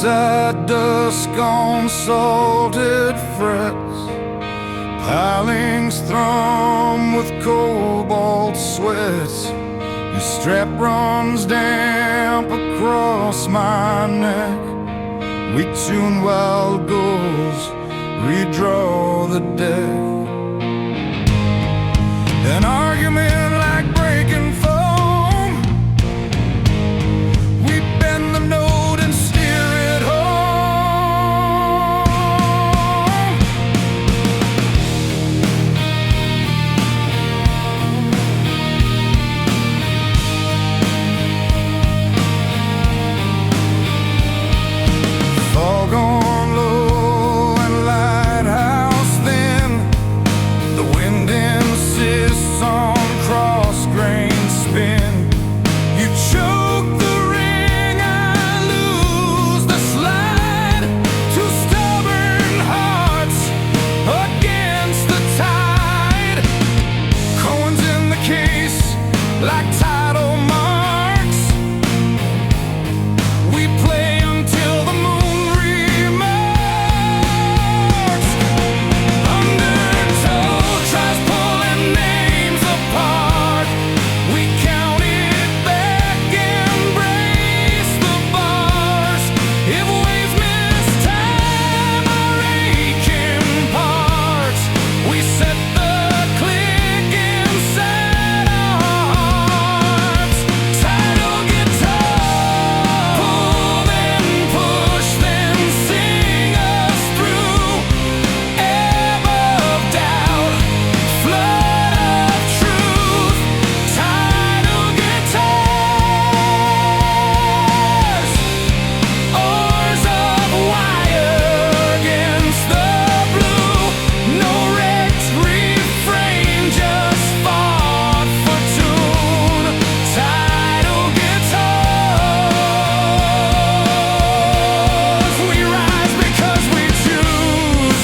Inside dusk on salted frets, pilings thrum with cobalt sweats. Your strap runs damp across my neck. We tune wild goals, redraw the deck. An argument like breaking foam, we bend the note and steer it home. Fog on low and lighthouse thin, the wind insists on cross-grain spin. You choke the ring, I lose the slide. Two stubborn hearts against the tide. Cohen's in the case like tidal marks. We play until the moon remarks. Undertow tries pulling names apart. We count it back, embrace the bars. If waves miss time, our aching parts. We set the click inside our hearts. Tidal guitars, pull then push then sing us through. Ebb of doubt, flood of truth. Tidal guitars, oars of wire against the blue. No wrecked refrain, just fought for tune. Tidal guitars, we rise because we choose.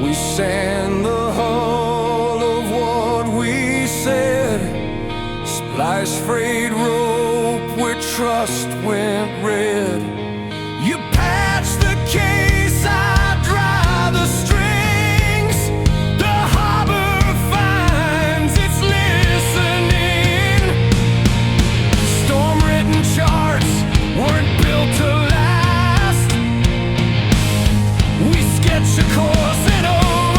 We sand the hull of what we said. Splice frayed rope where trust went red. You patch the case, I dry the strings. The harbor finds it's listening. Storm-written charts weren't built to last. We sketch a course and overpass.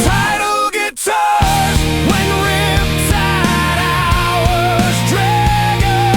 Tidal guitars, when riptide hours drag us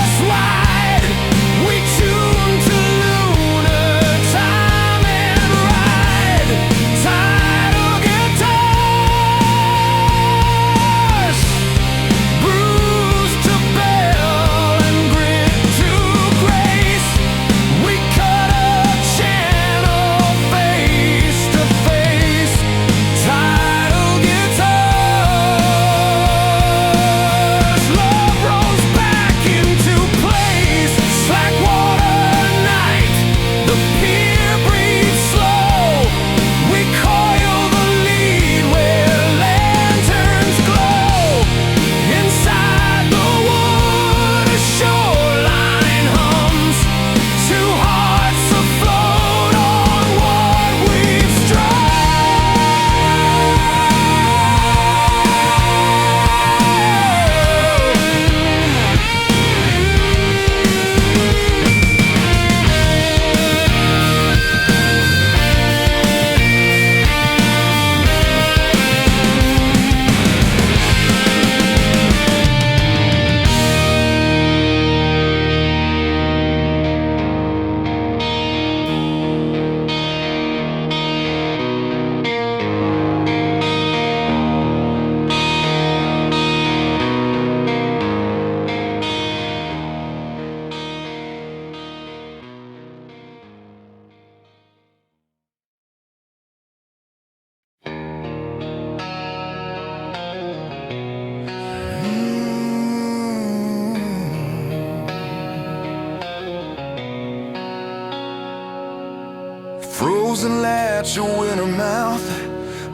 close and latch a winter mouth.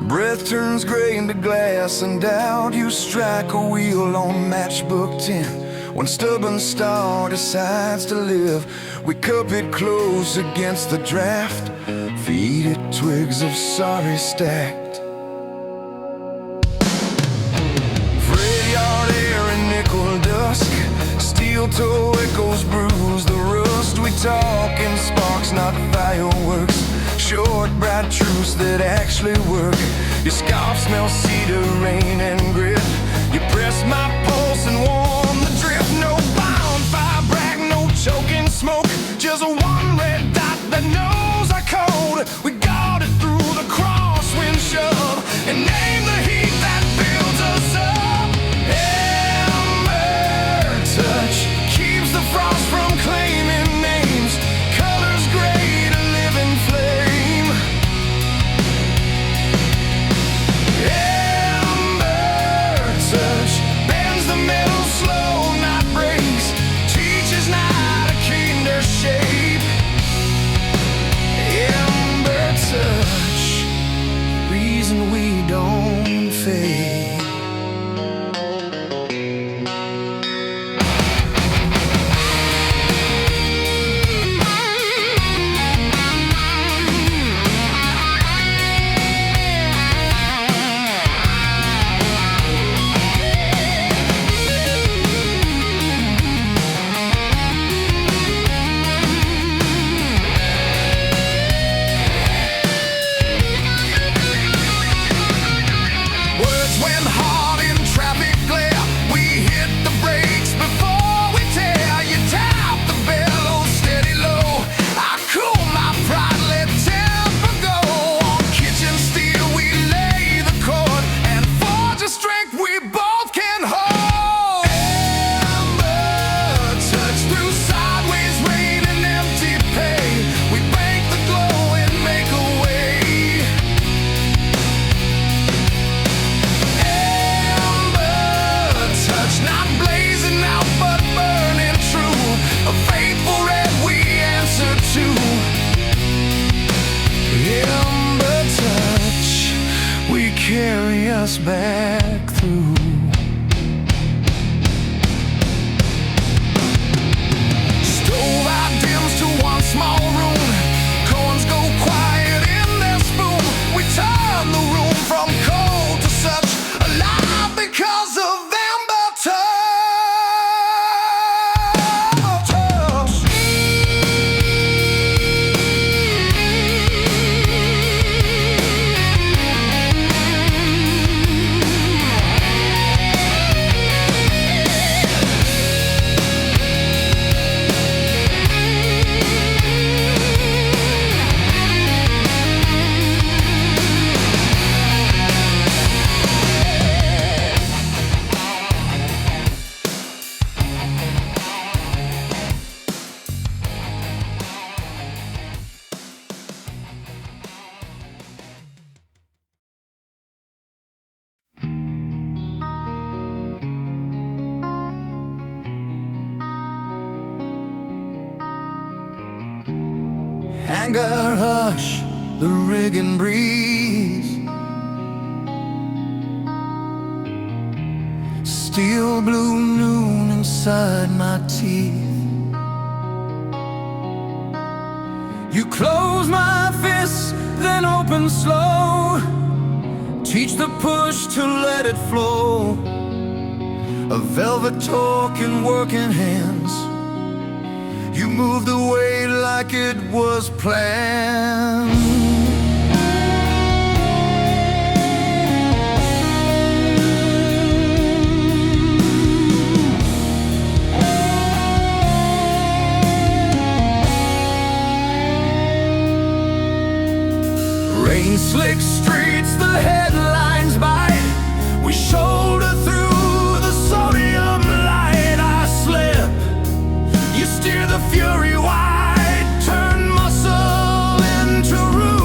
Breath turns gray into glass and doubt. You strike a wheel on matchbook 10. One stubborn star decides to live. We cup it close against the draft. Feed it twigs of sorry stacked. Freight yard air and nickel dusk. Steel toe echoes bruise the rust. We talk in sparks, not fireworks. Short, bright truths that actually work. Your scarf smells cedar, rain, and grit. You press my pulse and warm the drift. No bonfire brag, no choking smoke. Just one red dot that knows our code. We guard it through the crosswind shove and name the heat that builds us up. Ember touch keeps the frost from claiming names. Colors gray to living flame. Ember touch bends the metal slow, not breaks. Teaches not a kinder shape. Ember touch, reason we don't fade. Carry us back through. Stove out dims to one small room. Corns go quiet in their spoon. We turn the room from cold to such alive because of Ember Touch. Anger hush, the rigging breeze. Steel blue noon inside my teeth. You close my fists, then open slow. Teach the push to let it flow. A velvet torque in working hands. You moved the weight like it was planned. Rain slick streets, the headlines bite. We shoulder through the sodium light. I slip, you steer the fury wide. Turn muscle into root.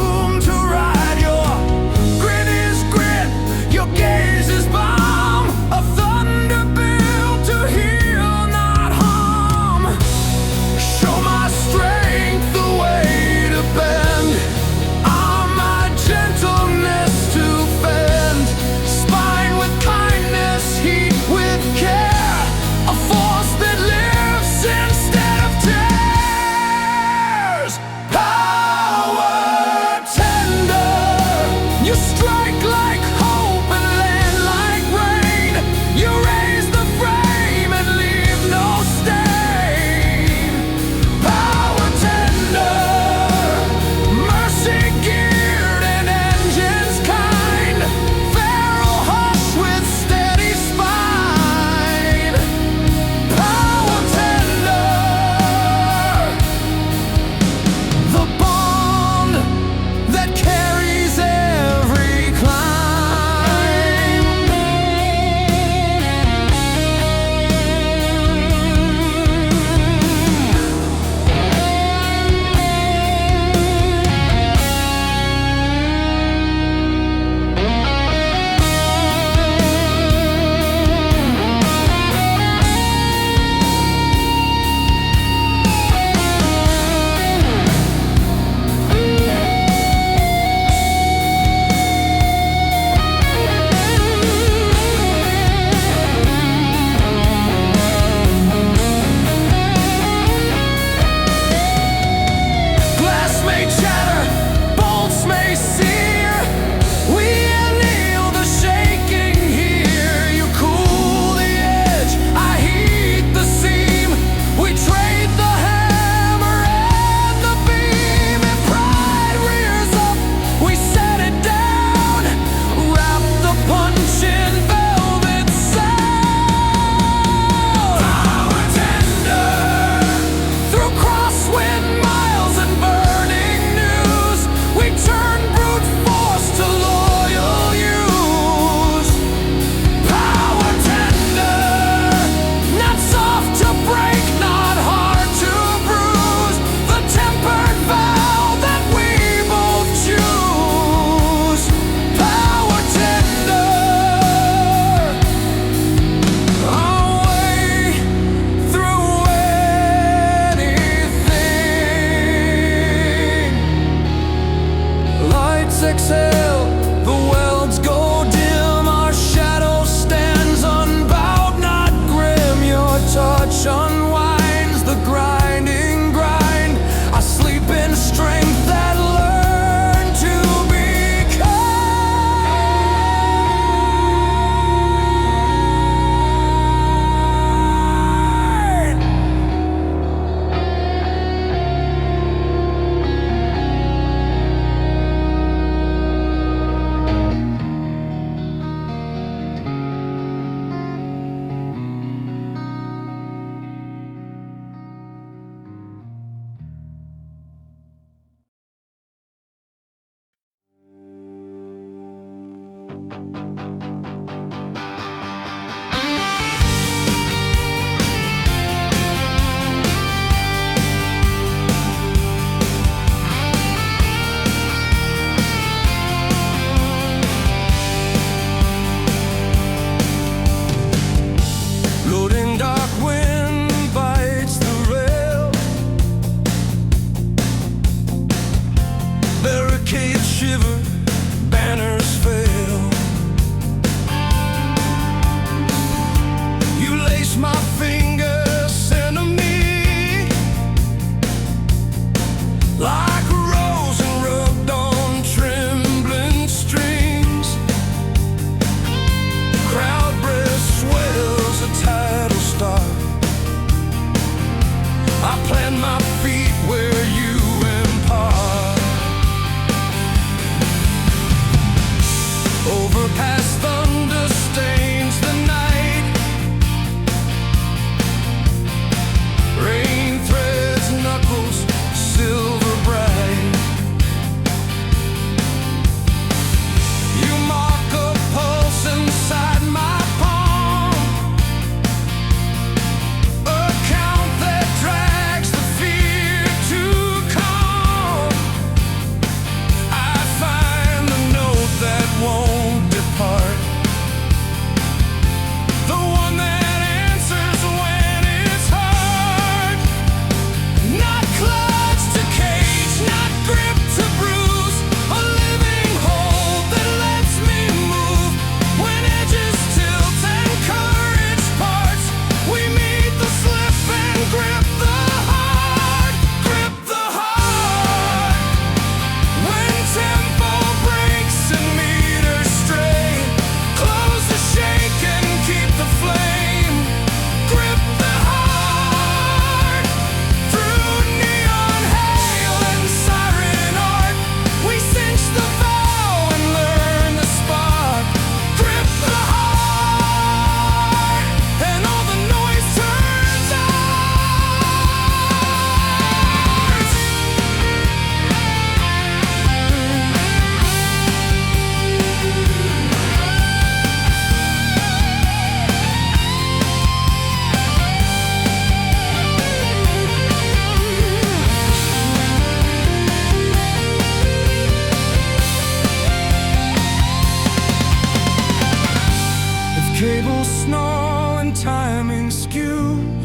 Cable snarl and timing skews.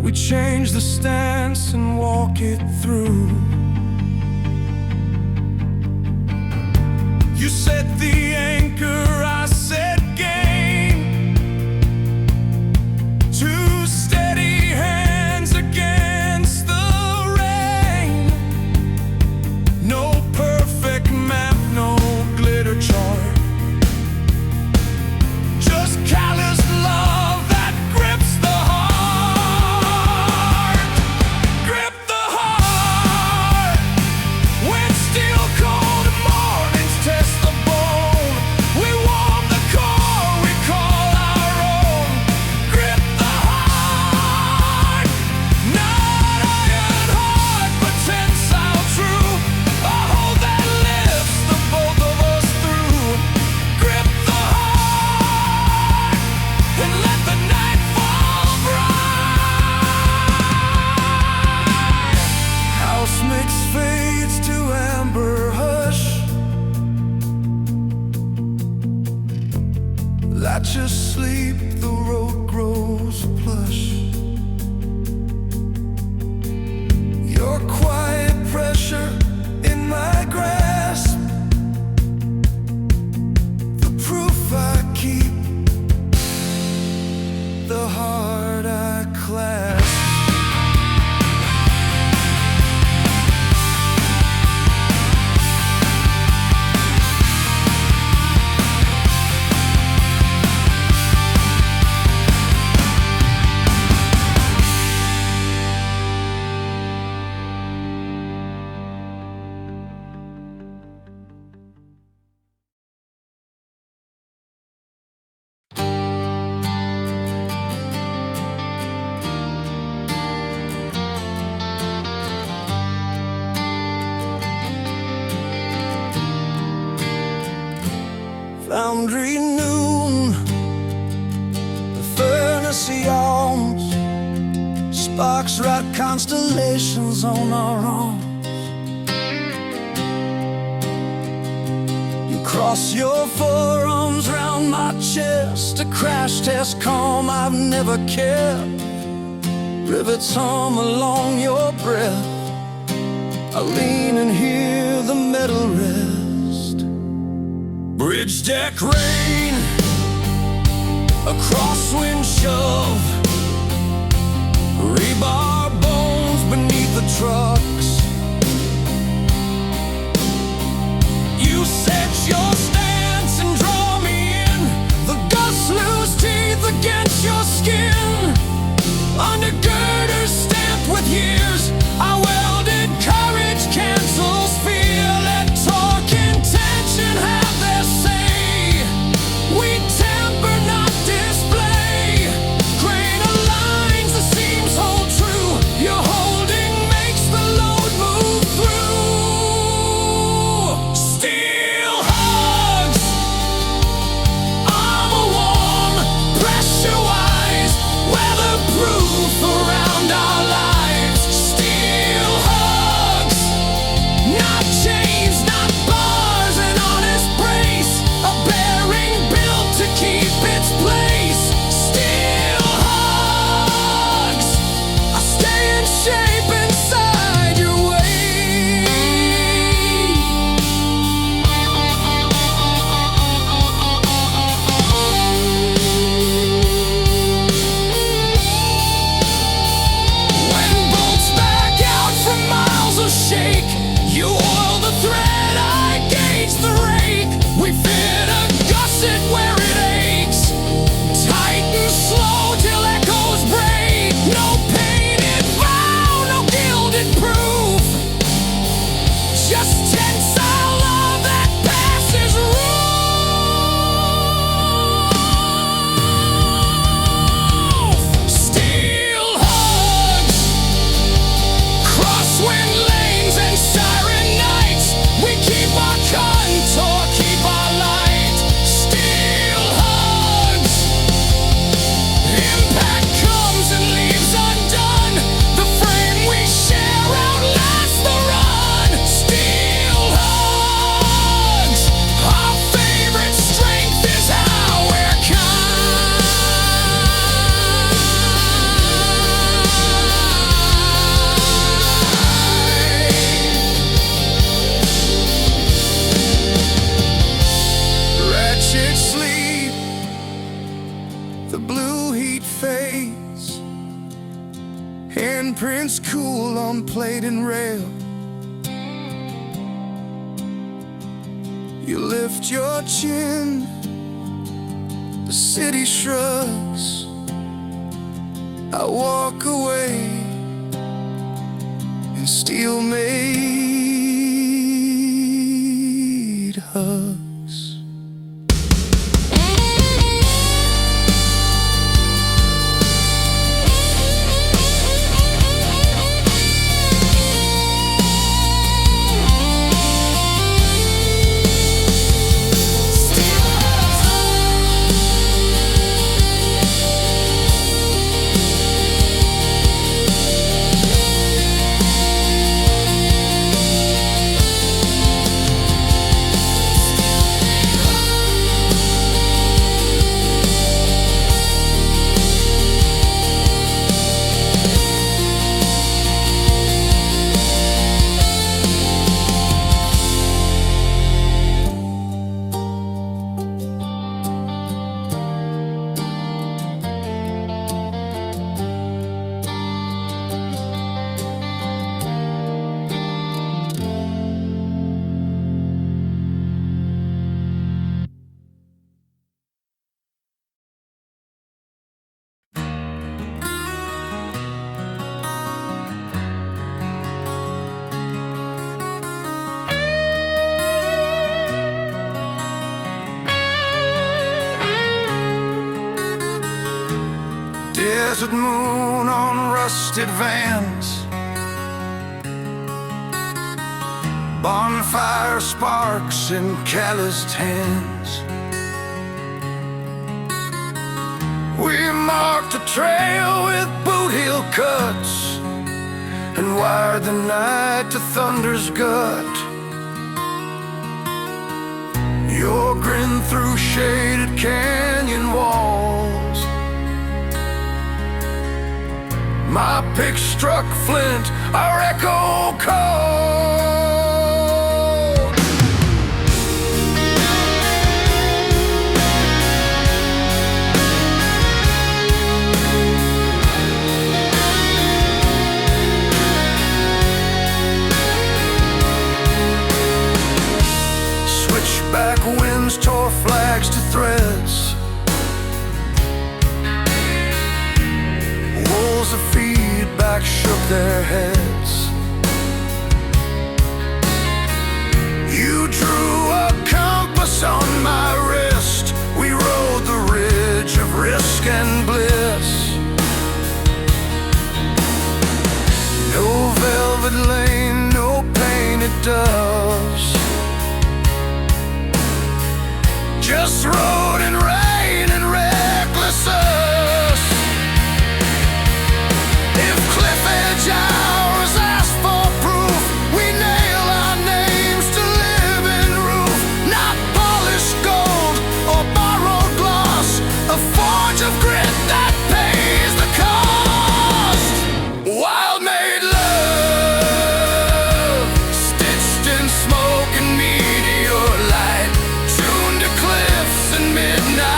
We change the stance and walk it through. You set the anchor, I set game. Two steady hands against the rain. No perfect map, no glitter chart, just callous love that grips the heart. Grip the heart when still cold mornings test the bone. We warm the core we call our own. Grip the heart, not iron hard but tensile true. A hold that lifts the both of us through. Grip the heart and let the night fall bright. House mix fades to amber hush. Latches sleep, the road grows plush. Your quiet pressure in my grasp, the proof I keep, the heart I clasp. Foundry noon, the furnace yawns. Sparks write constellations on our arms. You cross your forearms round my chest, a crash test calm I've never kept. Rivets hum along your breath. I lean and hear the metal rest. Bridge deck rain, a crosswind shove, rebar bones beneath the trucks. You set your stance and draw me in. The gusts lose teeth against your skin. Undergirders stamped with years, I welded courage cancels fear. Let torque and tension have their say. We temper, not display. Grain aligns, the seams hold true. Your holding makes the load move through. Steel hugs, armor warm, pressure-wise, weatherproof around our lives. Steel hugs, not chains, not bars, an honest brace, a bearing built to keep its place. Steel hugs, I stay in shape inside your weight. When bolts back out from miles of shake, you oil the thread, I gauge the rake. We fit a gusset where it aches. Footprints cool on plate and rail. You lift your chin, the city shrugs. I walk away in steel-made hugs. Desert moon on rusted vans, bonfire sparks in calloused hands. We marked the trail with boot heel cuts and wired the night to thunder's gut. Your grin through shaded canyon walls. My pick struck flint, our echo called. Switchback winds tore flags to threads. Wolves of feedback shook their heads. You drew a compass on my wrist. We rode the ridge of risk and bliss. No velvet lane, no painted doves, just road and rain and reckless us. If cliff edge hours ask for proof, we nail our names to living roof. Not polished gold or borrowed gloss, a forge of grit that pays the cost. Wildmade love, stitched in smoke and meteor light, tuned to cliffs and midnight.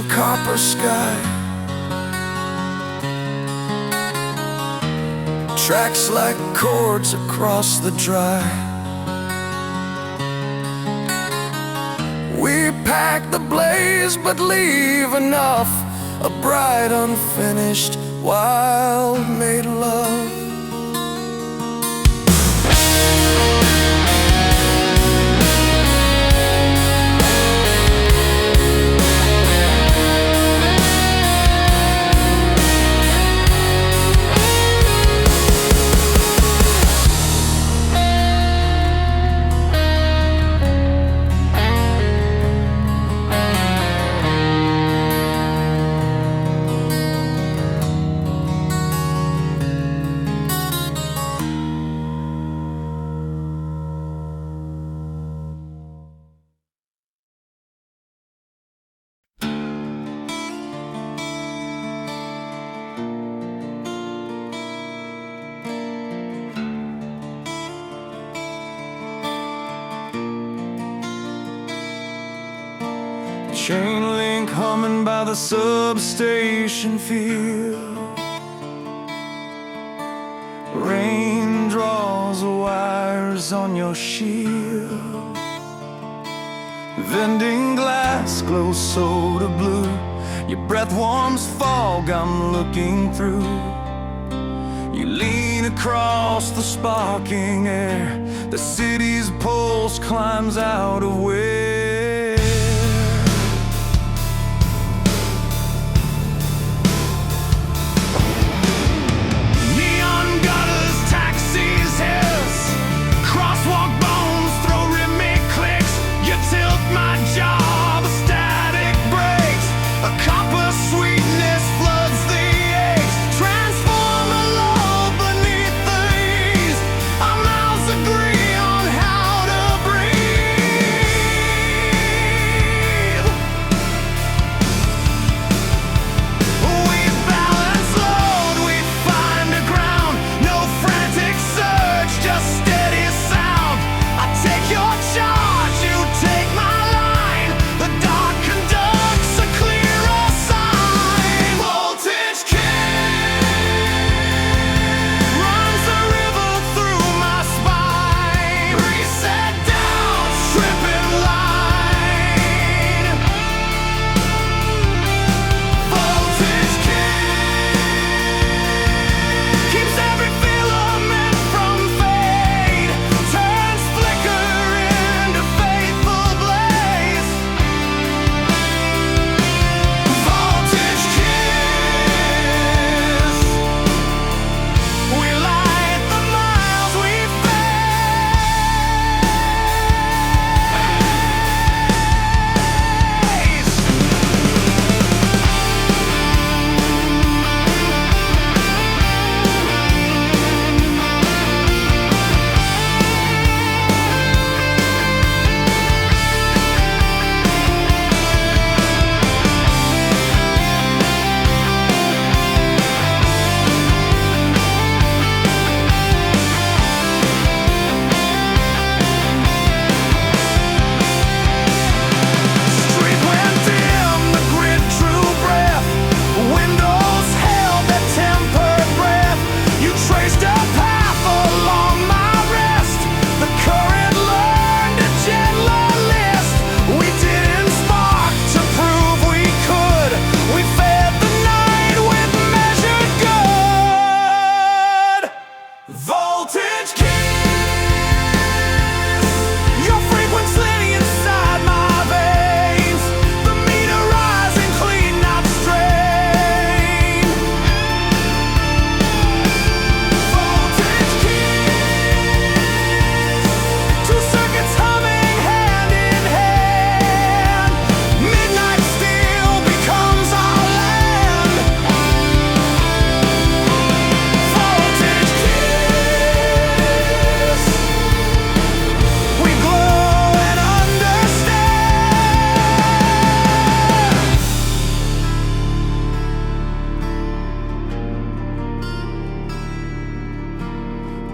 copper sky. Tracks like chords across the dry. We pack the blaze but leave enough, a bright unfinished wild-made love. Chain link humming by the substation field. Rain draws the wires on your shield. Vending glass glows soda blue. Your breath warms fog I'm looking through. You lean across the sparking air. The city's pulse climbs out of where.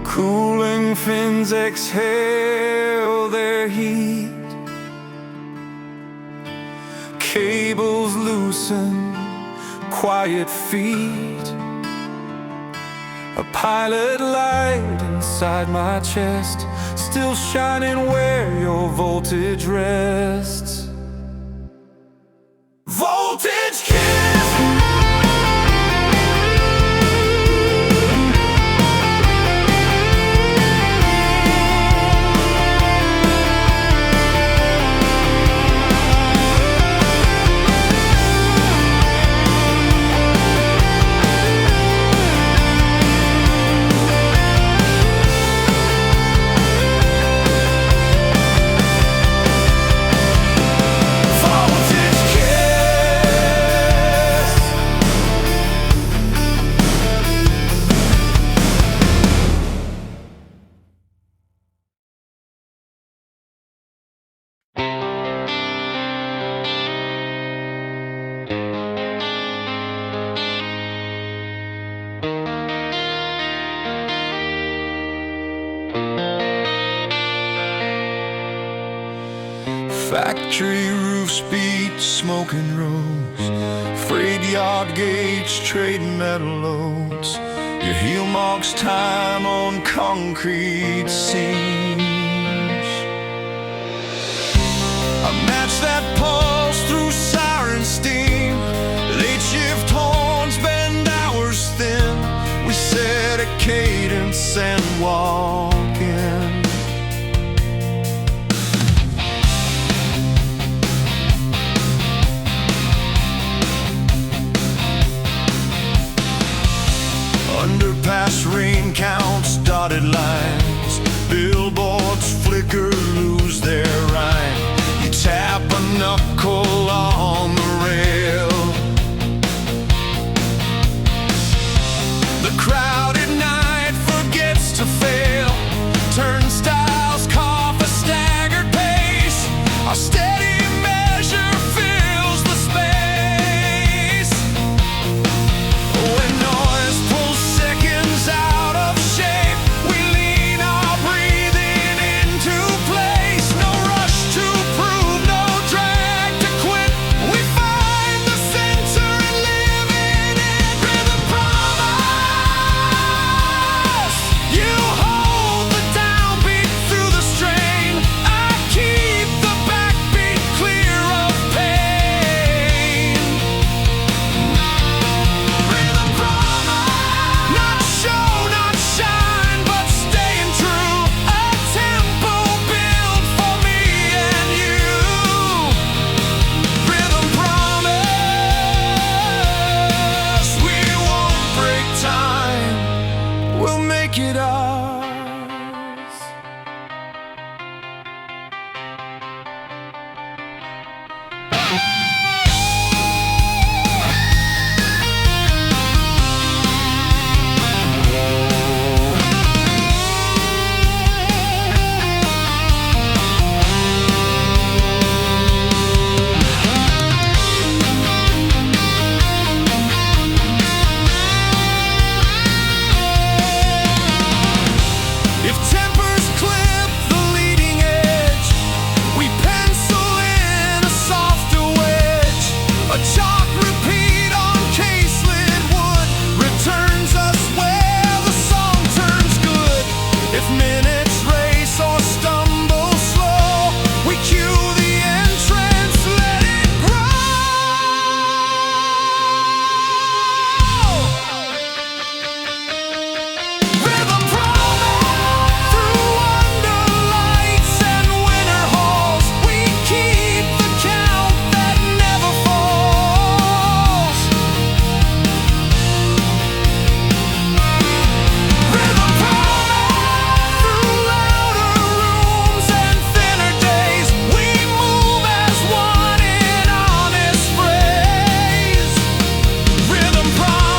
Cooling fins exhale their heat, cables loosen, quiet feet, a pilot light inside my chest, still shining where your voltage rests. Voltage kiss! Factory roofs beat smoking rows, freight yard gates trading metal loads. Your heel marks time on concrete seams. I match that pulse through siren steam. Late shift horns bend hours thin. We set a cadence and walk in. Underpass rain counts, dotted lines, billboards flicker, lose their rhyme. You tap a knuckle on the rail. The crowded night forgets to fail. Turnstiles cough a staggered pace. Our steady measure fills the space. When noise pulls seconds out of shape, we lean our breathing into place. No rush to prove, no drag to quit. We find the center and live in it. Rhythm promise. You hold the downbeat through the strain. I keep the backbeat clear of pain. Rhythm promise. Not show, not shine, but staying true. A tempo built for me and you. Rhythm promise. We won't break time. We'll make it ours. If tempers clip the leading edge, we pencil in a softer wedge. A chalk repeat on case-lid wood returns us where the song turns good. If minutes race or stumble slow, we cue the entrance, let it grow. Rhythm promise. Through underlights and winter halls, we keep the count that never falls. Rhythm promise. Through louder rooms and thinner days, we move as one in honest phrase. Rhythm promise.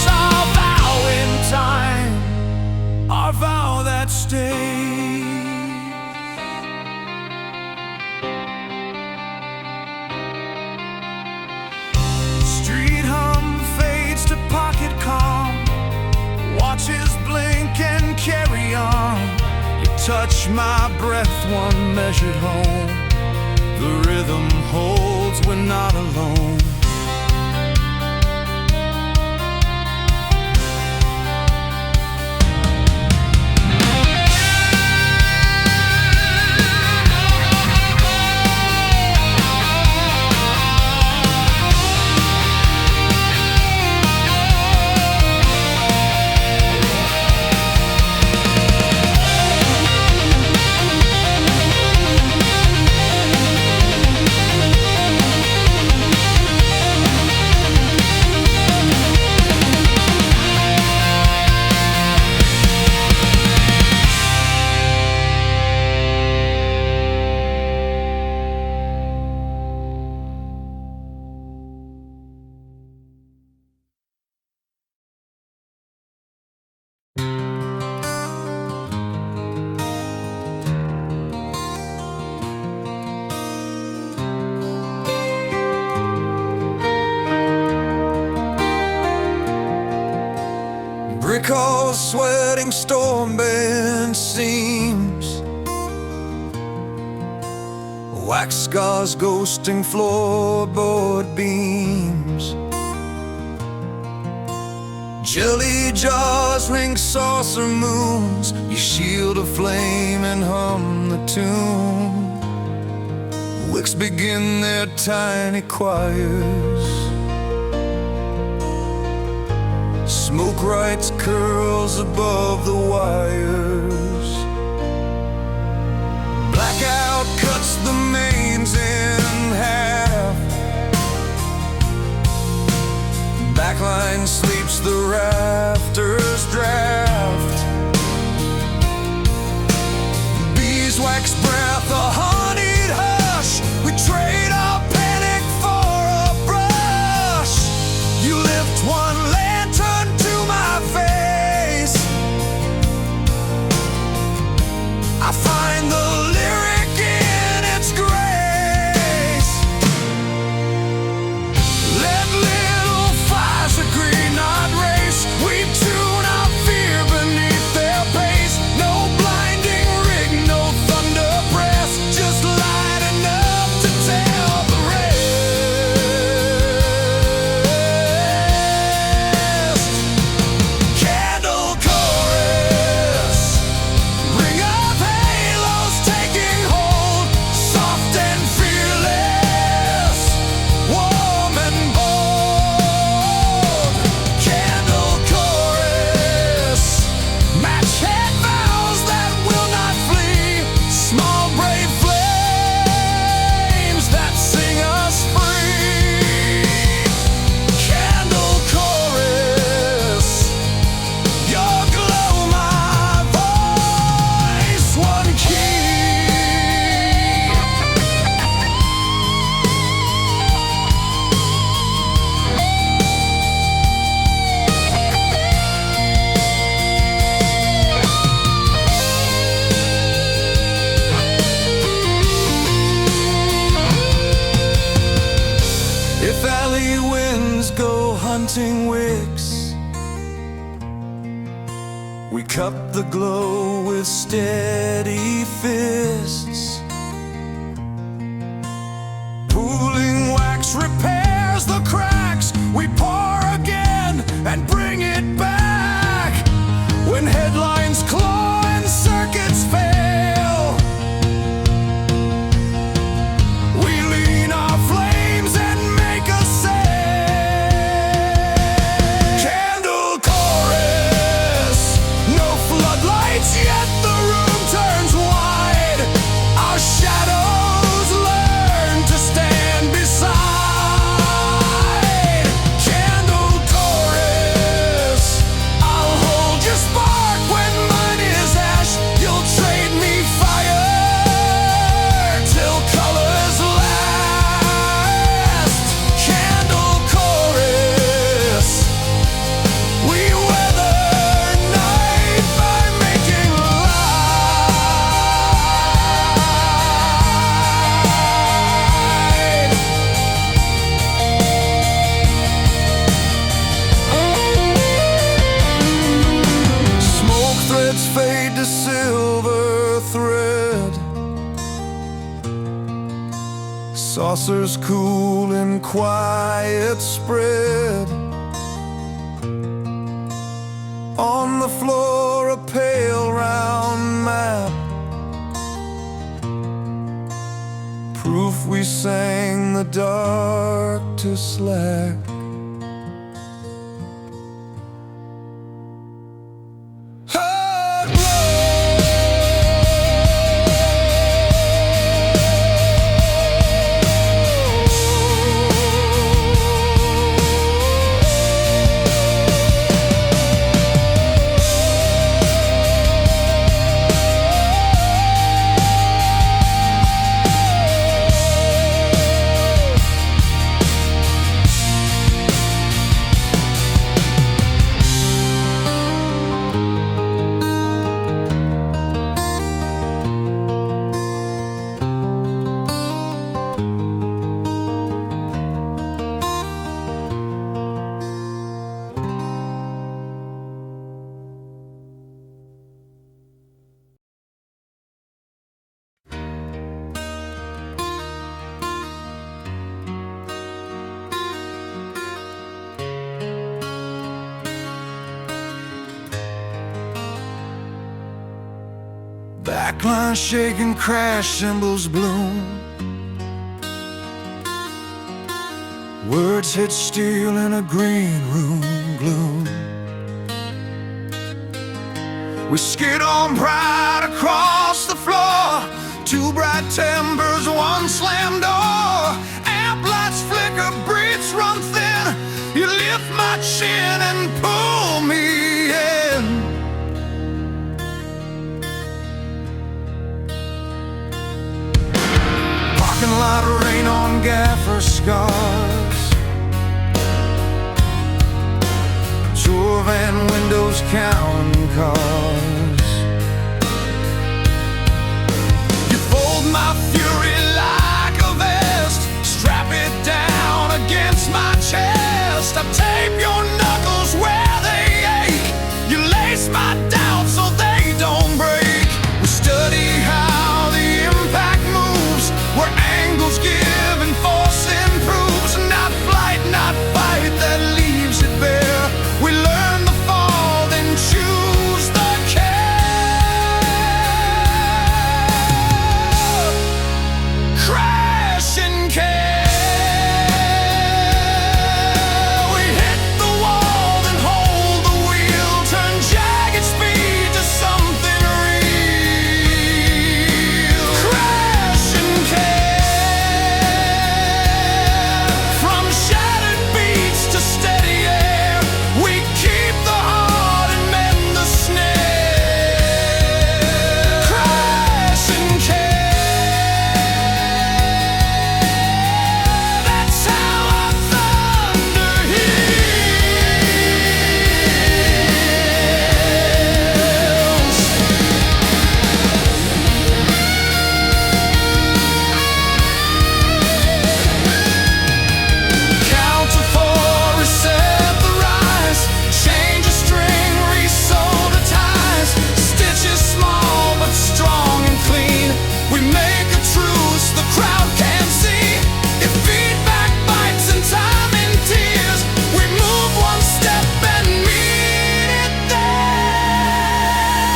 Our vow in time, our vow that stays. Street hum fades to pocket calm. Watches blink and carry on. You touch my breath, one measured home. The rhythm holds, we're not alone. Brick halls sweating storm-bent seams, wax scars ghosting floorboard beams, jelly jars ring saucer moons. You shield a flame and hum the tune. Wicks begin their tiny choirs. Smoke writes curls above the wires. Blackout cuts the mains in half. Backline sleeps, the rafters draft. Beeswax breath, a honeyed hush. We trade our panic for a brush. You lift one lantern to my face. I find the lyric in its grace. Let little fires agree, not race. We tune our fear beneath their pace. No blinding rig, no thunder press, just light enough to tell the rest. Candle chorus, ring of halos taking hold, soft and fearless, warm and bold. Candle chorus, match head vows that will not flee, small brave flames that sing us free. Candle chorus, your glow, my voice, one key. If alley winds go hunting wicks, we cup the glow with steady fists. Pooling wax repairs the cracks. We pour again and bring it back. When headlines claw and circuits fail, we lean our flames and make a sail. Candle chorus, no floodlights yet the room turns wide. Our shadows learn to stand beside. Candle chorus. saucers cool and quiet spread. On the floor a pale round map, proof we sang the dark to slack. Backline shaking, crash cymbals bloom. Words hit steel in a green room gloom. We skid on pride across the floor. Two bright timbers, one slam door. Amp lights flicker, breaths run thin. You lift my chin and pull me in. Parking lot rain on gaffer scars. Tour van windows counting cars. You fold my fury like a vest, strap it down against my chest. I tape your knuckles where they ache. You lace my doubts so they don't break. We study how the impact moves, where angles give and force improves. Not flight, not fight that leaves it bare. We learn the fall, then choose the care. Crash and care. We hit the wall, then hold the wheel. Turn jagged speed to something real. Crash and care. From shattered beats to steady air, we keep the heart and mend the snare. Crash and care. That's how our thunder heals. Count to four, reset the rise. Change a string, resew the ties. Stitches small but strong and clean. We make a truce the crowd can't see. If feedback bites and time in tears, we move one step and meet it there.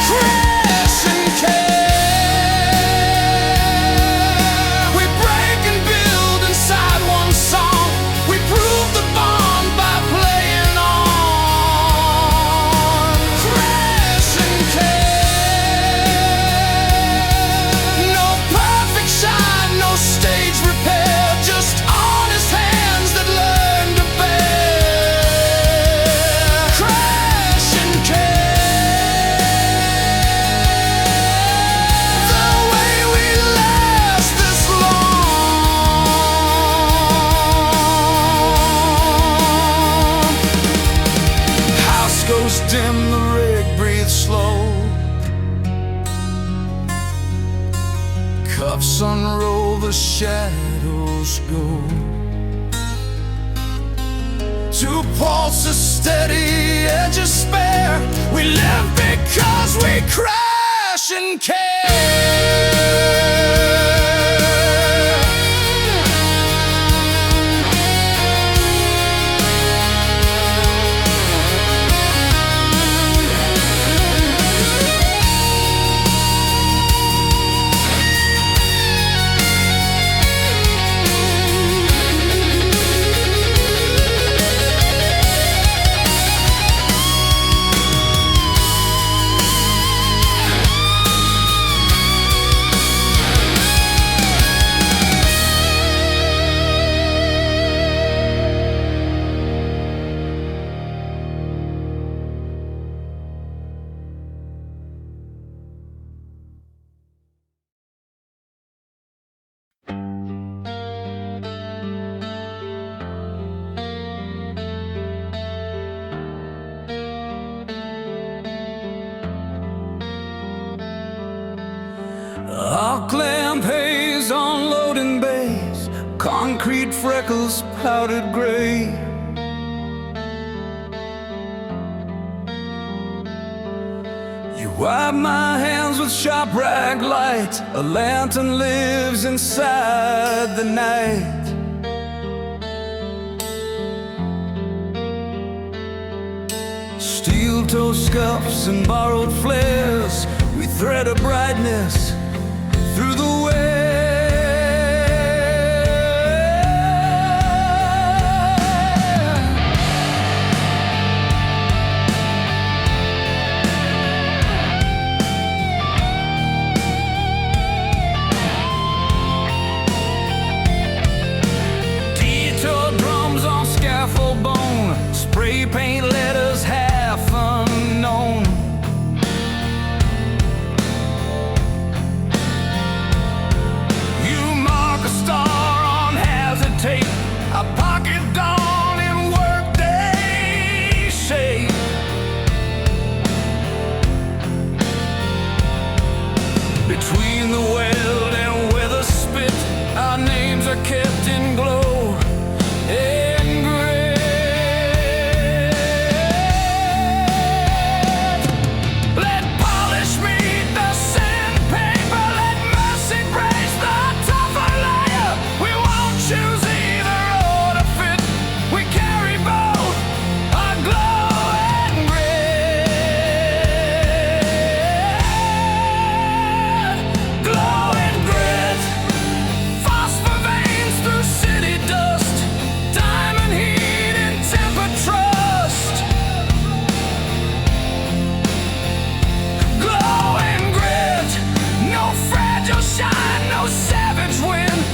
Crash and care. We break and build inside one song. We prove the bond by playing on. Crash and care. No perfect shine, no stage repair. Just honest hands that learn to bear. Crash and care. The way we last this long. House goes dim, the rig breathes slow. Cuffs unroll, the shadows go. Two pulses steady, edges spare. We live because we crash and care. Arc lamp haze on loading bays, concrete freckles powdered gray. You wipe my hands with sharp rag light, a lantern lives inside the night. Steel toe scuffs and borrowed flares, we thread a brightness through the way. Detour drums on scaffold bone, spray paint letters half unknown. A pocket dawn in workday shade. Between the weld and weather spit, our names are kept in glow engraved. Let polish meet the sandpaper, let mercy brace the tougher layer. We won't choose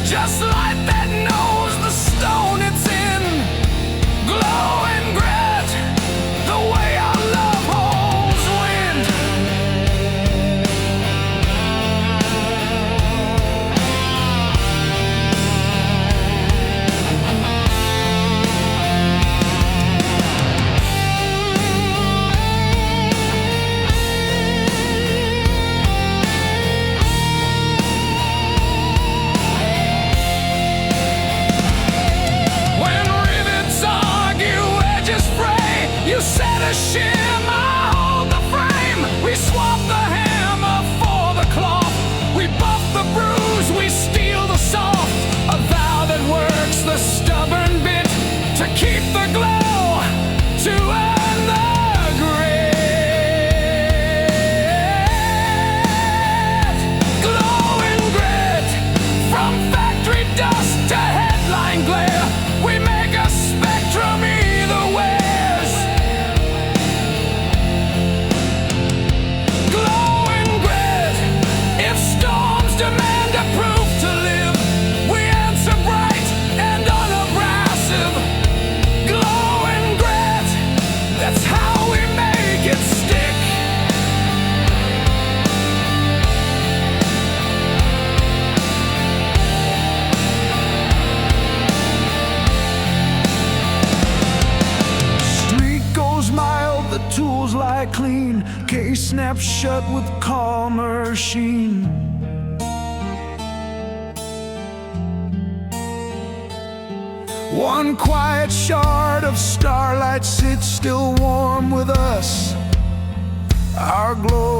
just light that knows the stone it's in. Glow and grit, the way our love holds wind. You set a shim, I hold the frame. We swap the hammer for the cloth. We buff the bruise, we steal the soft. A vow that works the stubborn bit to keep the glow, to earn the grit. Glow and grit, from factory dust to headline glare. We make a spectrum either way. Demand a proof to live. We answer bright and unabrasive. Glow and grit, that's how we make it stick. Street goes mild, the tools lie clean. Case snaps shut with calmer sheen. One quiet shard of starlight sits still warm with us. Our glow